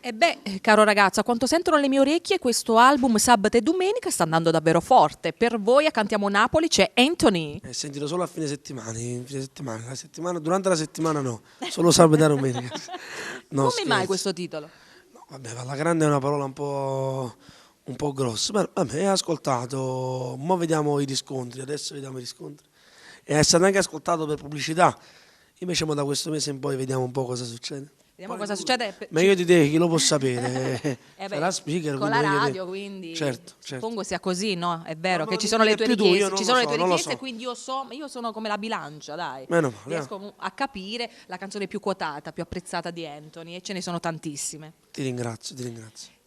E beh, caro ragazzo, a quanto sentono le mie orecchie, questo album Sabato e Domenica sta andando davvero forte. Per voi a Cantiamo Napoli c'è Anthony. Sentito solo a fine settimana. Durante la settimana no, solo sabato e domenica. No, Come scherzo. mai questo titolo? No, vabbè, alla grande è una parola un po' grossa, ma vabbè, è ascoltato. Mo' vediamo i riscontri, adesso vediamo i riscontri. È stato anche ascoltato per pubblicità. Invece da questo mese in poi vediamo un po' cosa succede. Vediamo cosa succede. Meglio di te, chi lo può sapere? Beh, la speaker, con la radio, quindi certo. suppongo sia così, no? È vero No, che ci sono le tue più tu, richieste, io non ci lo sono so, le tue non lo richieste, so. quindi io sono come la bilancia, dai. Meno male, Riesco a capire la canzone più quotata, più apprezzata di Anthony, e ce ne sono tantissime. Ti ringrazio.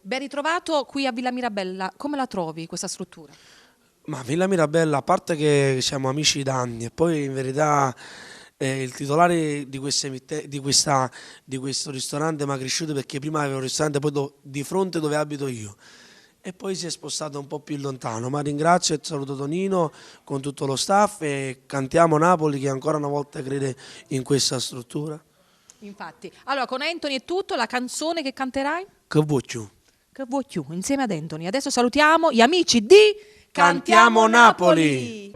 Ben ritrovato qui a Villa Mirabella. Come la trovi questa struttura? Ma Villa Mirabella, a parte che siamo amici da anni e poi in verità il titolare di questo ristorante mi ha cresciuto perché prima aveva un ristorante poi di fronte dove abito io e poi si è spostato un po' più lontano, ma ringrazio e saluto Tonino con tutto lo staff e Cantiamo Napoli che ancora una volta crede in questa struttura. Infatti, allora con Anthony è tutto, la canzone che canterai? Che vuoi più? Che vuoi più, insieme ad Anthony. Adesso salutiamo gli amici di Cantiamo Napoli!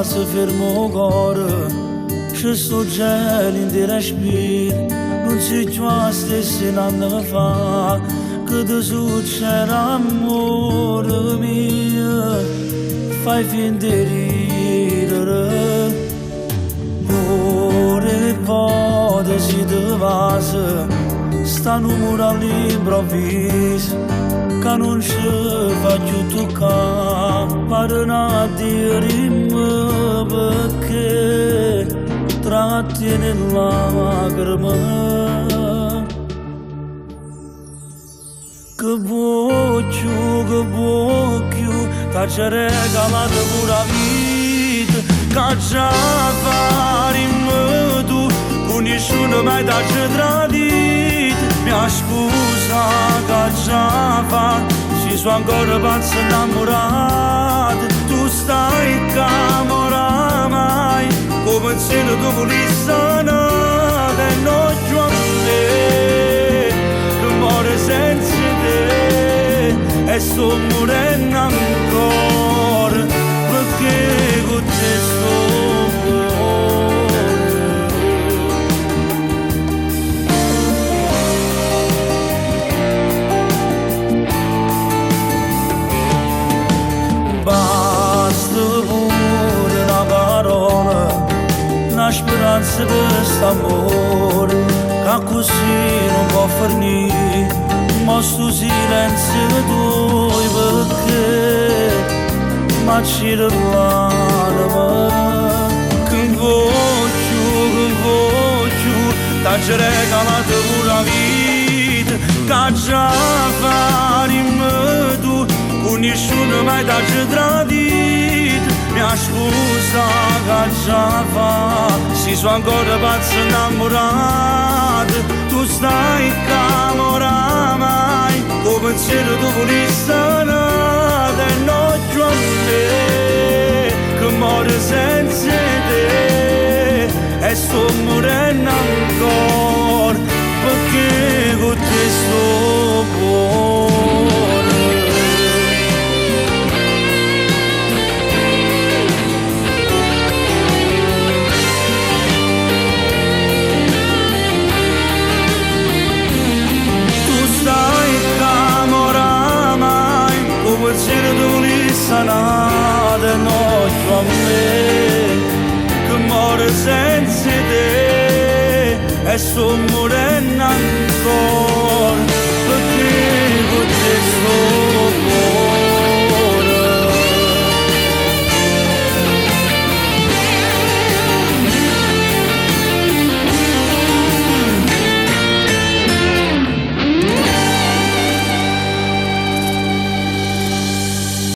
Se fermo cuore, ci sto geli di respiro, non si già stessi un anno fa, che ti succede amore mio, fai finta di ridere, ora ipotesi di base, stanno mura all'improvviso, che non ci faccio toccare, pare una dirima perché trattiene lacrime. Che vuoi più, ti ci regalato pure la vita, che già faremo tu, con nessuno mai ti ci tradito. Mia scusa che già fa, ci sono ancora pazzi innamorati, tu stai calmo oramai, come se tu volessi nada e non giù a me, che muore senza te, e sto morendo ancora, perché con te sto speranza per quest'amore che così non può finire, ma sto silenzio tuo perché mi ci l'anima. Che voglio, ti ci regalato pure la vita, che già faremo tu, con nessuno mai ti ci tradito. Mia scusa che già fa, si sono ancora pazzi innamorati, tu stai calmo oramai, come se tu volessi nada e non giù a me, che muore senza te, e sto morendo ancora, perché con te sto buono. Se tu volessi nada non giù a me, che muore senza te, e sto morendo ancora, perché con te sto